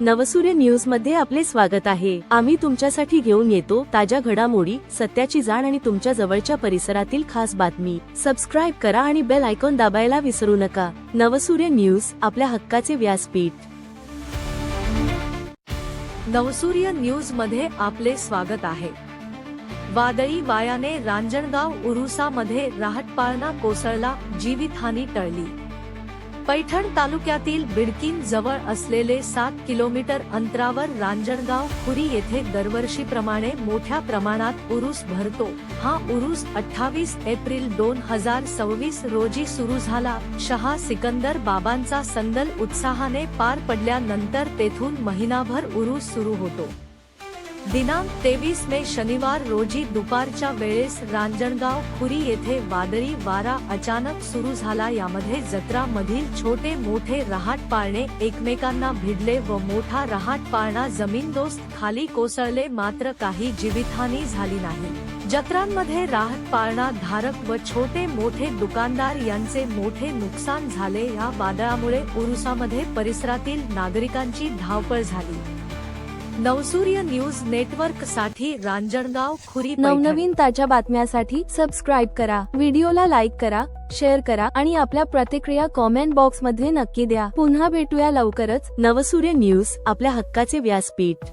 नवसूर्य news मध्ये आपले स्वागत आहे। आम्ही तुमच्यासाठी घेऊन येतो ताज्या घडामोडी, सत्याची जाण आणि तुमच्या जवळच्या परिसरातील खास बातमी। सबस्क्राइब करा आणि बेल आयकॉन दाबायला विसरू नका। नवसूर्य न्यूज, आपल्या हक्काचे व्यासपीठ। नवसूर्य न्यूज मध्ये आपले स्वागत आहे। वादळी वायाने रांजणगाव उरुसामध्ये राहटपाळणा कोसळला, जीवितहानी टळली। पैठण तालुक्यातील बिडकीन जवळ असलेले 7 किलोमीटर अंतरावर रांजणगाव खुरी येथे दरवर्षीप्रमाणे मोठ्या प्रमाणात उरूस भरतो। हा उरूस 28 एप्रिल 2026 रोजी सुरू झाला। शहा सिकंदर बाबांचा संदल उत्साहाने पार पडल्यानंतर तेथून महिनाभर उरूस सुरू होतो। दिनांक 23 मे शनिवार रोजी दुपारच्या वेळेस रांजणगाव खुरी येथे वादळी वारा अचानक सुरू झाला। यामध्ये जत्रा मधील छोटे मोठे रहाटपाळणे एकमेकांना भिडले व मोठा रहाटपाळणा जमीनदोस्त खाली कोसळले, मात्र काही जीवितहानी झाली नाही। जत्रांमध्ये रहाटपाळणा धारक व छोटे मोठे दुकानदार यांचे मोठे नुकसान झाले। या वादळामुळे उरुसामध्ये परिसरातील नागरिकांची धावपळ झाली। नवसूर्य न्यूज नेटवर्क साठी रांजणगाव खुरी। नवनवीन ताज्या बातम्यांसाठी सबस्क्राइब करा, व्हिडिओला लाईक करा, शेअर करा आणि आपल्या प्रतिक्रिया कॉमेंट बॉक्स मध्ये नक्की द्या। पुन्हा भेटूया लवकरच। नवसूर्य न्यूज, आपल्या हक्काचे व्यासपीठ।